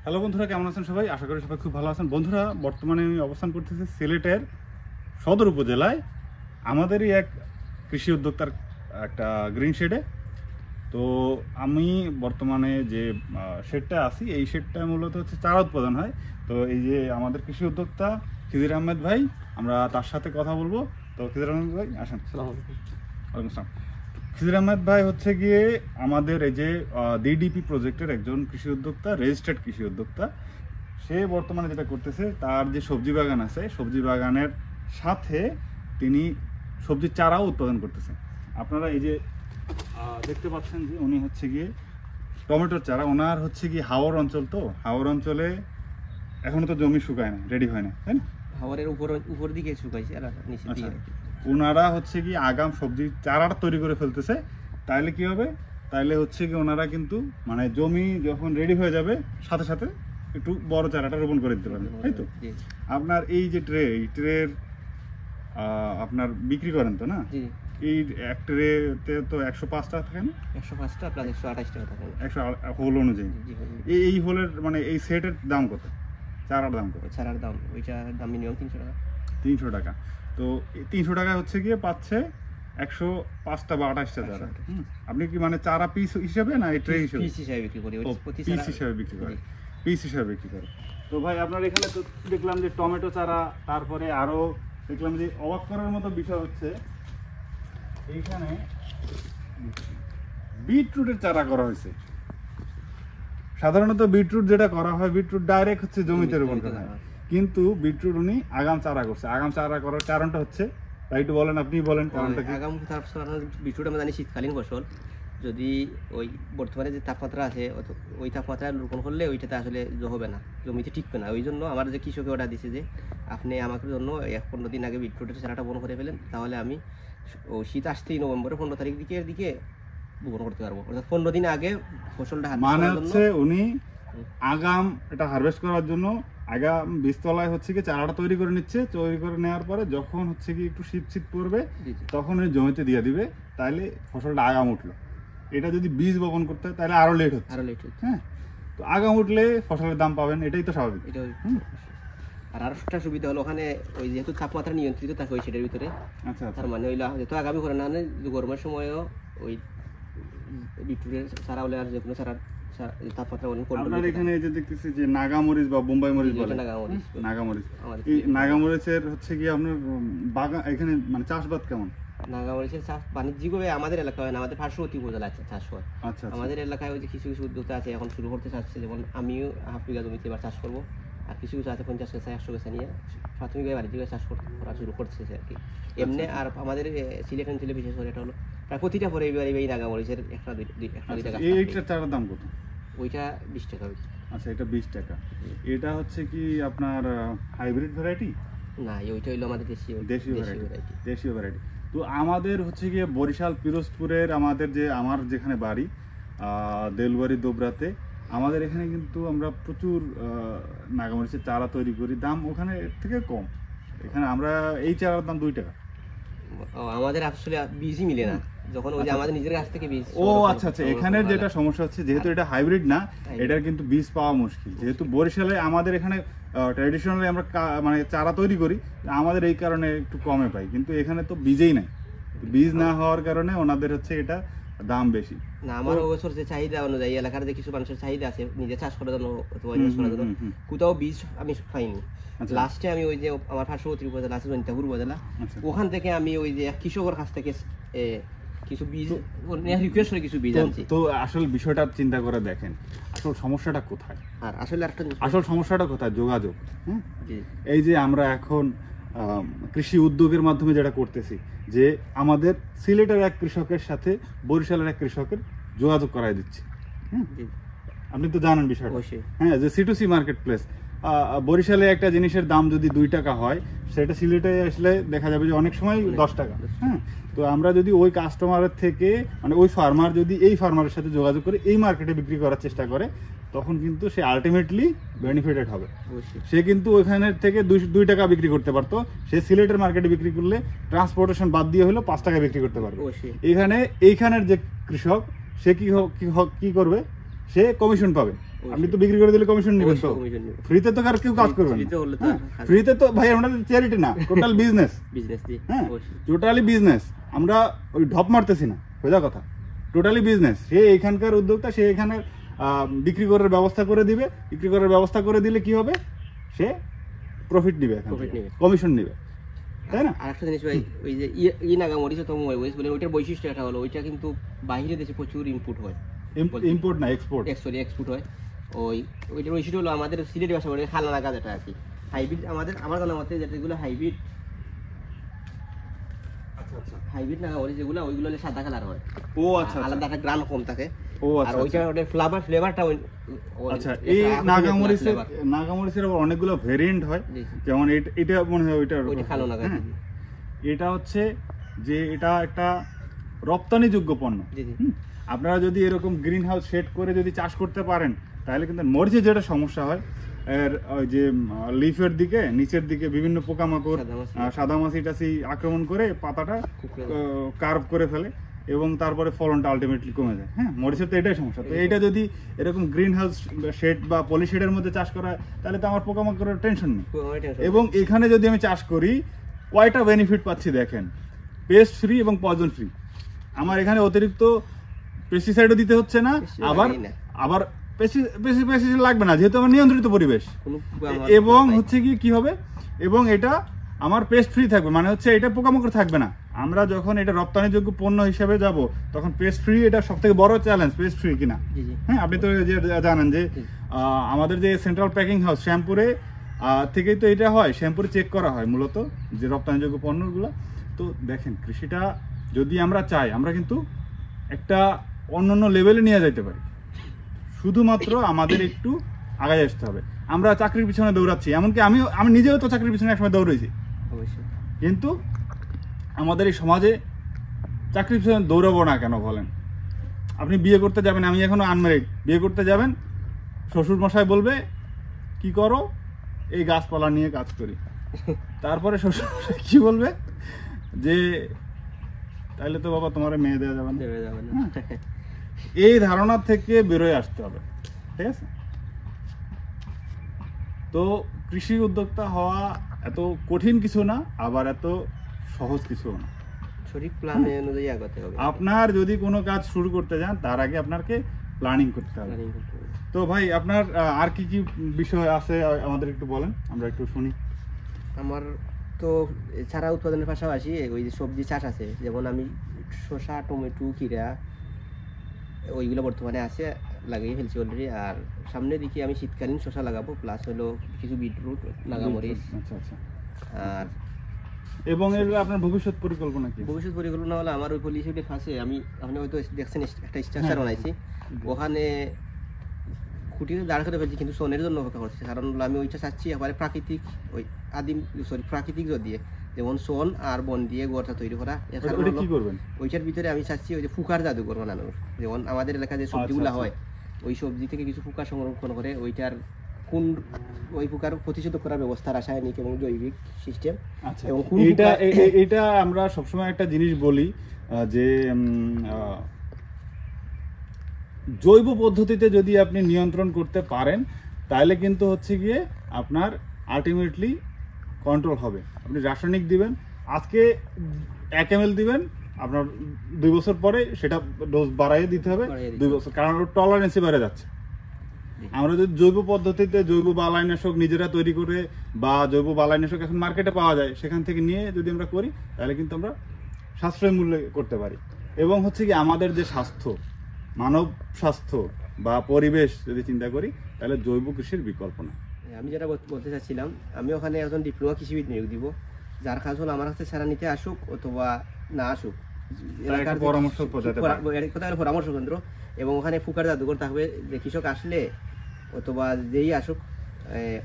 Hello বন্ধুরা, কেমন আছেন সবাই? আশা করি সবাই খুব ভালো আছেন। বন্ধুরা, বর্তমানে আমি অবস্থান করতেছি সিলেটের সদর উপজেলায় আমাদেরই এক কৃষি উদ্যোক্তার একটা গ্রিন শেডে। তো আমি বর্তমানে যে শেডটা আছি, এই শেডটা মূলত হচ্ছে চারা উৎপাদন হয়। তো এই যে আমাদের কৃষি উদ্যোক্তা খিজির আহমেদ ভাই, আমরা তার সাথে কথা বলবো। তো খিজির আহমেদ ভাই আসেন। ওয়ালাইকুম আসসালাম। খিজির আহমেদ ভাই হচ্ছে গিয়ে আমাদের এই যে ডিডিপি প্রজেক্টের একজন কৃষি উদ্যোক্তা, রেজিস্টার্ড কৃষি উদ্যোক্তা। সে বর্তমানে যেটা করতেছে, তার যে সবজি বাগান আছে, সবজি বাগানের সাথে তিনি সবজির চারাও উৎপাদন করতেছে। আপনারা এই যে দেখতে পাচ্ছেন যে উনি হচ্ছে গিয়ে টমেটোর চারা, ওনার হচ্ছে গিয়ে হাওর অঞ্চল। তো হাওর অঞ্চলে এখনো তো জমি শুকায় না, রেডি হয় না, তাই না? হাওরের উপর দিকে শুকাইছে আর নিচে আচ্ছা, দিকে ওনারা হচ্ছে কি আগাম সবজির চারাটা তৈরি করে ফেলতেছে। তাইলে কি হবে? তাইলে হচ্ছে কি ওনারা কিন্তু মানে জমি যখন রেডি হয়ে যাবে সাথে সাথে একটু বড় চারাটা রোপণ করে দিতে পারবে, তাই তো? আপনার এই যে ট্রে, এই ট্রের আপনার বিক্রি করেন তো না? এই এক ট্রেতে তো 105 টাকা থাকে না? 105 টাকা প্লাস 128 টাকা থাকে 100 হোল অনুযায়ী। এই হোলের মানে এই সেটের দাম কত? চারার দাম কত? চারার দাম ওইটার দাম মিনিমাম 300 টাকা। 300 টাকা। তো 300 টাকা হচ্ছে গিয়ে পাচ্ছে 105টা বা 28টা চারা। আপনি কি মানে চারা পিস হিসেবে না এই ট্রে হিসেবে? পিস হিসেবে বিক্রি করি। পিস হিসেবে বিক্রি করে, পিস হিসেবে বিক্রি করে। তো ভাই, আপনার এখানে তো দেখলাম যে টমেটো চারা, তারপরে আরো দেখলাম যে অবাক করার মতো বিষয় হচ্ছে এইখানে বিটরুটের চারা করা হয়েছে। সাধারণত বিটরুট যেটা করা হয়, বিটরুট ডাইরেক্ট হচ্ছে জমিতে রোপণ করা হয়, কিন্তু বিটরুট উনি আগাম চারা করছে। আগাম চারা করার কারণটা হচ্ছে, তাই একটু বলেন, আপনি বলেন কারণটা কি? আগাম বিটরুট আমরা জানি শীতকালীন ফসল। যদি ওই বর্তমানে যে তাপমাত্রা আছে, ওই তাপমাত্রা রোপণ করলে ওইটাতে আসলে হবে না, জমিতে টিকবে না। ওই জন্য আমার যে কৃষকে অর্ডার দিছে যে আপনি আমাকে জন্য 15 দিন আগে বিটরুটের চারাটা বপন করে ফেলেন, তাহলে আমি ও শীত আসতেই নভেম্বরের 15 তারিখ দিকে বপন করতে পারবো। অর্থাৎ 15 দিন আগে ফসলটা মানে হচ্ছে উনি আগাম এটা হারভেস্ট করার জন্য আগাম বীজতলায় হচ্ছে কি চারাটা তৈরি করে নিচ্ছে। তৈরি করে নেওয়ার পরে যখন হচ্ছে কি একটু শীত পড়বে, তখন উনি জমিতে দিয়ে দিবে, তাইলে ফসলটা আগাম উঠলো। এটা যদি বীজ বপন করতে হয় তাহলে আরো লেট হচ্ছে। হ্যাঁ, তো আগাম উঠলে ফসলের দাম পাবেন, এটাই তো স্বাভাবিক। আর আরেকটা সুবিধা হলো, ওখানে ওই যেহেতু তাপমাত্রা নিয়ন্ত্রিত থাকে ওই সেটার ভিতরে। আচ্ছা, তার মানে ওই যেহেতু আগামী করে না, গরমের সময়ও ওই বিটরুটের চারা হলে আর যে কোনো চারা তাপমাত্রা আপনার এখানে এই যে দেখতেছি যে নাগামরিচ বা বোম্বাই মরিচ বলে, নাগামরিচ, এই নাগামরিচের হচ্ছে কি আপনার বাগান এখানে মানে চাষবাদ কেমন? নাগামরিচের চাষ বাণিজ্যিকভাবে আমাদের এলাকায় হয় না, আমাদের পার্শ্ববর্তী উপজেলা চাষ হয়। আচ্ছা, আমাদের এলাকায় ওই যে কিছু উদ্যোক্তা আছে এখন শুরু করতে চাচ্ছে, যেমন আমিও 1/2 বিঘা জমিতে এবার চাষ করবো, আর কিছু আছে 50 গাছা 100 গাছা নিয়ে প্রাথমিকভাবে বাণিজ্যিকভাবে চাষ করা শুরু করতেছে আর কি এমনি। আর আমাদের সিলেট অঞ্চলে বিশেষ করে এটা হলো প্রায় প্রতিটা পরে এই নাগামরিচের একটা দুইটা গাছ। এইটার চারার দাম কত? ওইটা 20 টাকা। আচ্ছা, এটা 20 টাকা। এটা হচ্ছে কি আপনার হাইব্রিড ভ্যারাইটি? না, ওইটা হলো আমাদের দেশীয় ভ্যারাইটি। তো আমাদের হচ্ছে গিয়ে বরিশাল পিরোজপুরের আমাদের যে আমার যেখানে বাড়ি দেলবাড়ি দোবরাতে, আমাদের এখানে কিন্তু আমরা প্রচুর নাগামরিচের চারা তৈরি করি, দাম ওখানে থেকে কম। এখানে আমরা এই চারার দাম 2 টাকা। আমাদের আসলে বীজই মিলে না, যখন ওই যে আমাদের নিজের কাছ থেকে বীজ। ও আচ্ছা, এখানে যেটা সমস্যা হচ্ছে, যেহেতু এটা হাইব্রিড না, এটার কিন্তু বীজ পাওয়া মুশকিল। যেহেতু বরিশালে আমাদের এখানে ট্র্যাডিশনালি আমরা মানে চারা তৈরি করি, আমাদের এই কারণে একটু কমে পাই, কিন্তু এখানে তো বীজই নাই। বীজ না হওয়ার কারণে ওনাদের হচ্ছে এটা দাম বেশি। না, আমার অবসর যে চাহিদা অনুযায়ী এলাকার যে কিছু মানুষের চাহিদা আছে নিজে চাষ করার জন্য অথবা ইনভেস্ট করার জন্য, কোথাও বীজ আমি পাইনি। লাস্টে আমি ওই যে আমার পার্শ্ববর্তী উপজেলা আছে জয়ন্তাপুর উপজেলা, ওখান থেকে আমি ওই যে কৃষকের কাছ থেকে কিছু বীজ রিকোয়েস্ট করে কিছু বীজ আনছি। তো আসল বিষয়টা চিন্তা করে দেখেন, আসল সমস্যাটা কোথায়? আর আসলে একটা আসল সমস্যাটা কোথায়? যোগাযোগ। এই যে আমরা এখন কৃষি উদ্যোগের মাধ্যমে যেটা করতেছি, যে আমাদের সিলেটের এক কৃষকের সাথে বরিশালের এক কৃষকের যোগাযোগ করাই দিচ্ছে। আপনি তো জানেন বিষয়টা। হ্যাঁ, যে C2C মার্কেট প্লেস। বরিশালে একটা জিনিসের দাম যদি 2 টাকা হয়, সেটা সিলেটে আসলে দেখা যাবে যে অনেক সময় 10 টাকা। হ্যাঁ, তো আমরা যদি ওই কাস্টমারের থেকে মানে ওই ফার্মার যদি এই ফার্মারের সাথে যোগাযোগ করে এই মার্কেটে বিক্রি করার চেষ্টা করে, তখন কিন্তু সে আলটিমেটলি বেনিফিটেড হবে। সে কিন্তু ওইখানে থেকে 2 টাকা বিক্রি করতে পারতো, সে সিলেটের মার্কেটে বিক্রি করলে ট্রান্সপোর্টেশন বাদ দিয়ে হলো 5 টাকা বিক্রি করতে পারবে। এইখানের যে কৃষক, সে কি করবে? সে কমিশন পাবে। আপনি তো বিক্রি করে দিলে কমিশন নেবেন তো, কমিশন নিব। ফ্রিতে তো আর কেউ কাজ করবে না। ফ্রিতে হলে তো আর ফ্রিতে তো ভাই আমরা চ্যারিটি না, টোটাল বিজনেস। বিজনেস জি হ্যাঁ অবশ্যই। টোটালি বিজনেস, আমরা ওই ঢপ মারতেছি না, সোজা কথা, টোটালি বিজনেস। সে এখানকার উদ্যোক্তা, সে এখানে বিক্রি করার ব্যবস্থা করে দিবে, বিক্রি করার ব্যবস্থা করে দিলে কি হবে, সে প্রফিট নিবে, Profit নিবে। কমিশন নিবে, তাই না? আরেকটা জিনিস ভাই, ওই যে নাগামরিচ তো ওয়েস্ট বলে, ওইটার বৈশিষ্ট্য এটা হলো ওইটা কিন্তু বাইরে দেশে প্রচুর ইনপুট হয়, ইম্পোর্ট না এক্সপোর্ট। সরি এক্সপোর্ট হয়। ওইটার বৈশিষ্ট্য হলো আমাদের সিলেটি ভাষা বলে খালা লাগা, যেটা আর কি হাইব্রিড, আমার জানা মতে যেগুলো হাইব্রিড হাইব্রিড নাগামরিচ যেগুলো, ওইগুলো হলে সাদা কালার হয়। ও আচ্ছা, আলাদা একটা গ্রান কম থাকে। ও আর আচ্ছা, ওইটা ওটার ফ্লেভারটা আচ্ছা। এই নাগামরিচের অনেকগুলো ভেরিয়েন্ট হয়, যেমন এটা মনে হয় ওইটা কালো নাগা। এটা হচ্ছে যে এটা একটা রপ্তানিযোগ্য পণ্য। আপনারা যদি এরকম গ্রিন হাউস সেট করে যদি চাষ করতে পারেন, তাহলে কিন্তু মরিচের যেটা সমস্যা হয়, এর ওই যে লিফের দিকে নিচের দিকে বিভিন্ন পোকামাকড়, সাদামাছি টাছি আক্রমণ করে পাতাটা কার্ভ করে ফেলে, এবং তারপরে ফলনটা আলটিমেটলি কমে যায়। হ্যাঁ, মরিচের তো এটাই সমস্যা। তো এইটা যদি এরকম গ্রিন হাউস শেড বা পলি শেডের মধ্যে চাষ করা হয়, তাহলে তো আমার পোকামাকড়ের টেনশন নেই। এবং এখানে যদি আমি চাষ করি, কয়টা বেনিফিট পাচ্ছি দেখেন, পেস্ট ফ্রি এবং পয়জন ফ্রি। আমার এখানে অতিরিক্ত পেস্টিসাইডও দিতে হচ্ছে না, আবার পেস্টিসাইড লাগবে না, যেহেতু আমার নিয়ন্ত্রিত পরিবেশ। এবং হচ্ছে কি হবে, এবং এটা আমার পেস্ট ফ্রি থাকবে, মানে হচ্ছে এটা পোকামাকড় থাকবে না। আমরা যখন এটা রপ্তানিযোগ্য পণ্য হিসেবে যাব, তখন পেস্ট ফ্রি এটা সবথেকে বড় চ্যালেঞ্জ, পেস্ট ফ্রি কিনা। হ্যাঁ, আপনি তো জানেন যে আমাদের যে সেন্ট্রাল প্যাকিং হাউস শ্যামপুরে থেকেই তো এটা হয়, শ্যামপুরে চেক করা হয় মূলত যে রপ্তানিযোগ্য পণ্যগুলো। তো দেখেন, কৃষিটা যদি আমরা চাই, আমরা কিন্তু একটা অন্যান্য লেভেলে নিয়ে যাইতে পারি, শুধুমাত্র আমাদের একটু আগায় আসতে হবে। আমরা চাকরির পিছনে দৌড়াচ্ছি, এমনকি আমি নিজেও তো চাকরির পিছনে একসময় দৌড়েছি, কিন্তু আমাদের এই সমাজে চাকরির পিছনে দৌড়াবো না কেন বলেন? আপনি বিয়ে করতে যাবেন, আমি এখনো আনম্যারিড, বিয়ে করতে যাবেন, শ্বশুর মশাই বলবে কি করো, এই গাছপালা নিয়ে কাজ করি। তারপরে শ্বশুর মশাই কি বলবে, যে তাইলে তো বাবা তোমার মেয়ে দেওয়া যাবে না। এই ধারণা থেকে বেরোয় আসতে হবে, ঠিক আছে? তো কৃষি উদ্যোক্তা হওয়া এত কঠিন কিছু না, আবার এত সহজ কিছু না। সঠিক প্ল্যান অনুযায়ী আগাতে হবে। আপনার যদি কোনো কাজ শুরু করতে যান, তার আগে আপনাকে প্ল্যানিং করতে হবে। তো ভাই, আপনার আর কি কি বিষয় আছে আমাদের একটু বলেন, আমরা একটু শুনি। আমার তো ছাড়া উৎপাদনের পাশাপাশি ওই যে সবজি চাষ আছে, যেমন আমি শসা, টমেটো, কিরা, ওইগুলো বর্তমানে আছে, লাগিয়ে ফেলছি অলরেডি। আর সামনের দিকে আমি শীতকালীন শসা লাগাবো, প্লাস হলো কিছু বিটরুট, নাগামরিচ। আচ্ছা আচ্ছা। আর এবং এর আপনার ভবিষ্যৎ পরিকল্পনা কি? ভবিষ্যৎ পরিকল্পনা হলো, আমার ওই পলিসিটির কাছে আমি আপনি হয়তো দেখছেন একটা স্ট্রাকচার বানাইছি, ওখানে খুঁটিতে দাঁড় করে ফেলছি, কিন্তু সোনের জন্য অপেক্ষা করছি। কারণ আমি ওইটা চাচ্ছি একেবারে প্রাকৃতিক, ওই প্রাকৃতিক দিয়ে, যেমন সোন আর বন দিয়ে গোড়টা তৈরি করা। কি করবেন ওইটার ভিতরে আমি চাচ্ছি ওই যে ফুকার জাদুঘর বানানোর। যেমন আমাদের এলাকায় যে সবজিগুলো হয়, ওই সবজি থেকে কিছু ফুকা সংরক্ষণ করে ওইটার ওই ফুকার প্রতিষেধক করার ব্যবস্থা, রাসায়নিক এবং জৈবিক সিস্টেম। এবং এটা আমরা সবসময় একটা জিনিস বলি, যে জৈব পদ্ধতিতে যদি আপনি নিয়ন্ত্রণ করতে পারেন, তাহলে কিন্তু হচ্ছে গিয়ে আপনার আলটিমেটলি কন্ট্রোল হবে। আপনি রাসায়নিক দিবেন, আজকে 1 ml দিবেন, আপনার 2 বছর পরে সেটা ডোজ বাড়াইয়ে দিতে হবে 2 বছর, কারণ ওর টলারেন্সই বেড়ে যাচ্ছে। আমরা যদি জৈব পদ্ধতিতে জৈব বালাইনাশক নিজেরা তৈরি করে, বা জৈব বালাইনাশক এখন মার্কেটে পাওয়া যায়, সেখান থেকে নিয়ে যদি আমরা করি, তাহলে কিন্তু আমরা সাশ্রয় মূল্যে করতে পারি। এবং হচ্ছে কি, আমাদের যে স্বাস্থ্য, মানব স্বাস্থ্য বা পরিবেশ যদি চিন্তা করি, তাহলে জৈব কৃষির বিকল্প না। আমি যেটা বলতে চাচ্ছিলাম, আমি ওখানে একজন ডিপ্লোমা কৃষিবিদ নিয়োগ দিব, যার কাজ হলো আমার কাছে ছাড়া নিতে আসুক অথবা না আসুক, পরামর্শ কেন্দ্র। এবং ওখানে ফুকার জাদুঘর থাকবে, যে কৃষক আসলে অথবা যেই আসুক,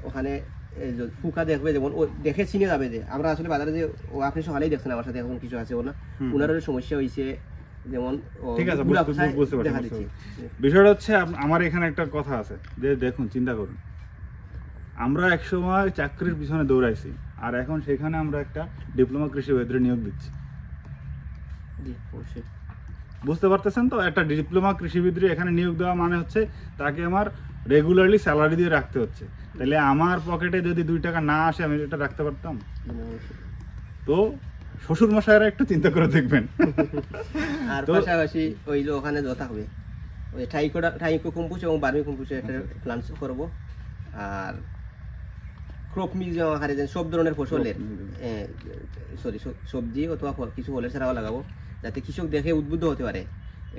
ওখানে ফুকা দেখবে, যেমন ও দেখে চিনে যাবে যে আমরা আসলে বাজারে যে আপনি সকালেই দেখছেন আমার সাথে এখন কিছু আছে ওনা, ওনার সমস্যা হয়েছে, যেমন দেখা দিচ্ছি। বিষয়টা হচ্ছে, আমার এখানে একটা কথা আছে, যে দেখুন, চিন্তা করুন, আমরা একসময় চাকরির পিছনে দৌড়াইছি, আর এখন সেখানে আমরা একটা ডিপ্লোমা কৃষিবিদের নিয়োগ দিচ্ছি। বুঝতে পারতেছেন তো? একটা ডিপ্লোমা কৃষিবিদ এখানে নিয়োগ দেওয়া মানে হচ্ছে তাকে আমার রেগুলারলি স্যালারি দিয়ে রাখতে হচ্ছে, তাহলে আমার পকেটে যদি 2 টাকা না আসে আমি এটা রাখতে পারতাম? তো শ্বশুর মশাইরা একটু চিন্তা করে দেখবেন। আর পাশাপাশি ওই যে ওখানে যত থাকবে ওই টাইকো কম্পোস্ট এবং বার্মি কম্পোস্ট একটা প্ল্যান করব। আর ক্রপ মিউজিয়াম আকারে যে সব ধরনের ফসলের সবজি অথবা কিছু ফলের ছাড়াও লাগাবো, যাতে কৃষক দেখে উদ্বুদ্ধ হতে পারে।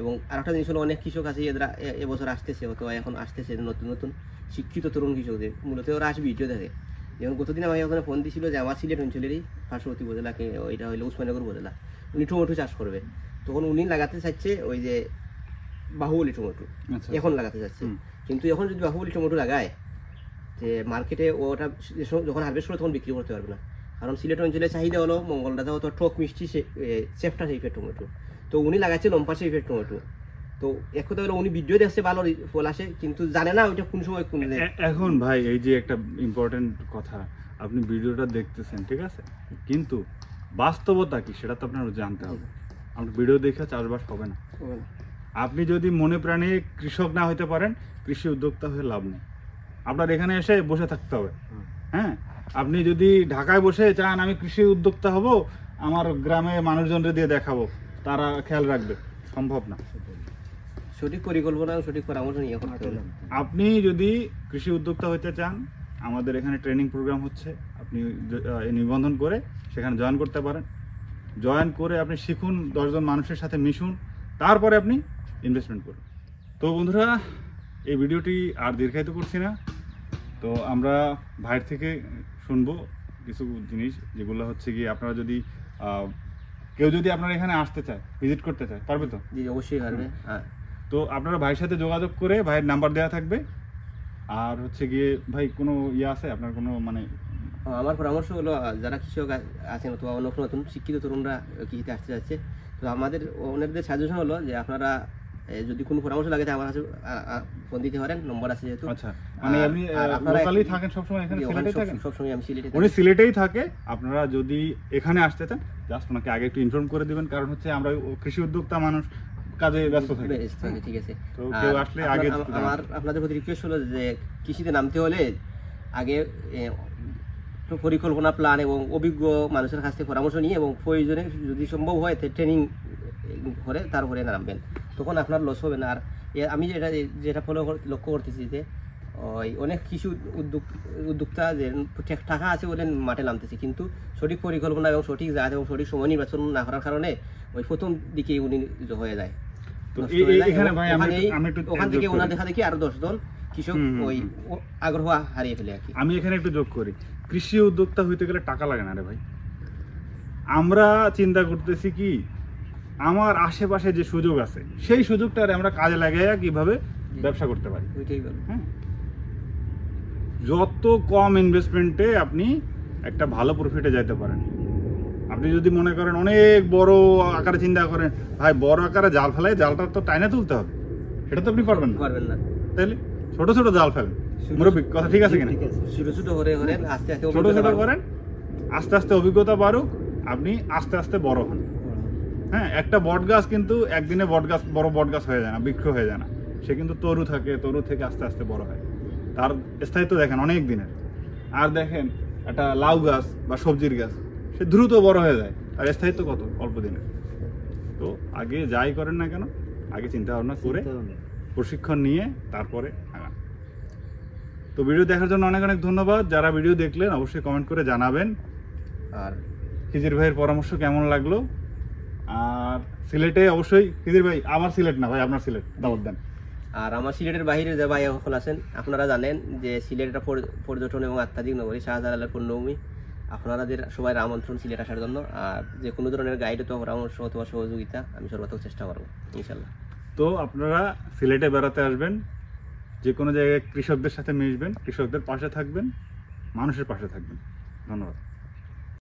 এবং আরেকটা জিনিস হলো, অনেক কৃষক আছে এরা এবছর আসতেছে অথবা এখন আসতেছে নতুন নতুন শিক্ষিত তরুণ কৃষকদের, মূলত ওরা আসে ভিডিও দেখে। যেমন গতদিন আমাকে ওখানে ফোন দিয়েছিল যে আমার সিলেট অঞ্চলেরই পার্শ্ববর্তী উপজেলাকে, ওইটা হলো উসমাননগর উপজেলা, উনি টমেটো চাষ করবে। তখন উনি লাগাতে চাচ্ছে ওই যে বাহুবলী টমেটো, এখন লাগাতে চাচ্ছে। কিন্তু এখন যদি বাহুবলী টমেটো লাগায়, যে মার্কেটে ওটা যখন হারভেস্ট করে তখন বিক্রি করতে পারবে না, কারণ সিলেট অঞ্চলের চাহিদা হলো মঙ্গলদাতা অথবা টক মিষ্টি চেপটা শেপের টমেটো। তো উনি লাগাচ্ছে লম্পা শেপের টমেটো। তো এক কথা হলো উনি ভিডিও দেখছে ভালো ফল আসে, কিন্তু জানে না ওইটা কোন সময় কোন। এখন ভাই এই যে একটা ইম্পর্টেন্ট কথা, আপনি ভিডিওটা দেখতেছেন ঠিক আছে, কিন্তু বাস্তবতা কি সেটা তো আপনার জানতে হবে। আপনার ভিডিও দেখে চাষবাস হবে না। আপনি যদি মনে প্রাণে কৃষক না হতে পারেন, কৃষি উদ্যোক্তা হয়ে লাভ নেই। আপনার এখানে এসে বসে থাকতে হবে। হ্যাঁ, আপনি যদি ঢাকায় বসে চান আমি কৃষি উদ্যোক্তা হব, আমার গ্রামে মানুষজনকে দিয়ে দেখাবো, তারা খেয়াল রাখবে, সম্ভব না। সঠিক পরিকল্পনা, সঠিক পরামর্শ নিয়ে করতে হবে। আপনি যদি কৃষি উদ্যোক্তা হতে চান, আমাদের এখানে ট্রেনিং প্রোগ্রাম হচ্ছে, আপনি নিবন্ধন করে সেখানে জয়েন করতে পারেন। জয়েন করে আপনি শিখুন, 10 জন মানুষের সাথে মিশুন, তারপরে আপনি ইনভেস্টমেন্ট করুন। তো বন্ধুরা, এই ভিডিওটি আর দীর্ঘায়িত করছি না। তো আমরা ভাইয়ের থেকে শুনবো কিছু জিনিস, যেগুলো হচ্ছে কি আপনারা যদি কেউ যদি আপনারা এখানে আসতে চায়, ভিজিট করতে চায়, পারবে তো? জি, অবশ্যই পারবে। তো আপনারা ভাইয়ের সাথে যোগাযোগ করে, ভাইয়ের নাম্বার দেওয়া থাকবে। আর হচ্ছে গিয়ে ভাই কোনো ইয়ে আছে আপনার কোনো মানে? আমার পরামর্শ হলো, যারা কৃষক আছেন অথবা নতুন নতুন শিক্ষিত তরুণরা কৃষিতে আসতে যাচ্ছে, তো আমাদের ওনাদের সাজেশন হলো যে আপনারা যদি কোনো পরামর্শ লাগে আমার কাছে ফোন দিতে পারেন, নম্বর আছে যেহেতু। আচ্ছা, মানে আপনি লোকালি থাকেন সবসময় এখানে? সিলেটেই থাকেন? সবসময় আমি সিলেটে। উনি সিলেটেই থাকে। আপনারা যদি এখানে আসতে চান, জাস্ট ওনাকে আগে একটু ইনফর্ম করে দিবেন, কারণ হচ্ছে আমরা কৃষি উদ্যোক্তা মানুষ, কাজে ব্যস্ত থাকি। ঠিক আছে। তো কেউ আসলে আগে আপনাদের প্রতি রিকোয়েস্ট হলো যে কৃষিতে নামতে হলে আগে পরিকল্পনা, প্ল্যান এবং অভিজ্ঞ মানুষের কাছ থেকে পরামর্শ নিয়ে এবং প্রয়োজনে যদি সম্ভব হয় ট্রেনিং করে তারপরে নামবেন, তখন আপনার লস হবে না। আর আমি যেটা ফলো লক্ষ্য করতেছি যে ওই অনেক কৃষি উদ্যোক্তা যে টাকা আছে বলে মাঠে নামতেছে, কিন্তু সঠিক পরিকল্পনা এবং সঠিক জায়গা এবং সঠিক সময় নির্বাচন না করার কারণে ওই প্রথম দিকে উনি হয়ে যায়। ওখান থেকে ওনার দেখা দেখি আরো 10 জন কৃষক ওই আগ্রহ হারিয়ে ফেলে আর কি। আমি এখানে একটু যোগ করি, কৃষি উদ্যোক্তা হইতে গেলে টাকা লাগে না রে ভাই। আমরা চিন্তা করতেছি কি, আমার আশেপাশে যে সুযোগ আছে সেই সুযোগটা আমরা কাজে লাগাইয়া কিভাবে ব্যবসা করতে পারি। হ্যাঁ, যত কম ইনভেস্টমেন্টে আপনি একটা ভালো প্রফিটে যাইতে পারেন। আপনি যদি মনে করেন অনেক বড় আকারে চিন্তা করেন, ভাই বড় আকারে জাল ফেলায়, জালটা তো টাইনা তুলতে হবে, সেটা তো আপনি পারবেন না। তাহলে ছোট ছোট জাল ফেলেন। মুরব্বী কথা ঠিক আছে কিনা? ছোট ছোট করেন, আস্তে আস্তে ছোট ছোট করেন, আস্তে আস্তে অভিজ্ঞতা বাড়ুক, আপনি আস্তে আস্তে বড় হন। হ্যাঁ, একটা বট গাছ কিন্তু একদিনে বড় বট গাছ হয়ে যায় না, বৃক্ষ হয়ে যায় না। সে কিন্তু তরু থাকে, তরু থেকে আস্তে আস্তে বড় হয়, তার স্থায়িত্ব দেখেন অনেক দিনের। আর দেখেন একটা লাউ গাছ বা সবজির গাছ, সে দ্রুত বড় হয়ে যায়, আর স্থায়িত্ব কত অল্প দিনের। তো আগে যাই করেন না কেন, আগে চিন্তা ভাবনা করে প্রশিক্ষণ নিয়ে তারপরে আগান। তো ভিডিও দেখার জন্য অনেক অনেক ধন্যবাদ। যারা ভিডিও দেখলেন অবশ্যই কমেন্ট করে জানাবেন। আর খিজির ভাইয়ের পরামর্শ কেমন লাগলো। আর সিলেটে অবশ্যই, খিজির ভাই আমার সিলেট না ভাই, আপনার সিলেট দাওয়াত দেন। আর আমার সিলেটের বাইরে যে ভাই সকল আছেন, আপনারা জানেন যে সিলেট একটা পর্যটন এবং আধ্যাত্মিক নগরী, শাহজালালের পূর্ণভূমি। আপনাদের সবাই আমন্ত্রণ সিলেট আসার জন্য। আর যে কোনো ধরনের গাইড অথবা পরামর্শ অথবা সহযোগিতা আমি সর্বাত্মক চেষ্টা করবো ইনশাল্লাহ। তো আপনারা সিলেটে বেড়াতে আসবেন, যে কোনো জায়গায় কৃষকদের সাথে মিশবেন, কৃষকদের পাশে থাকবেন, মানুষের পাশে থাকবেন। ধন্যবাদ।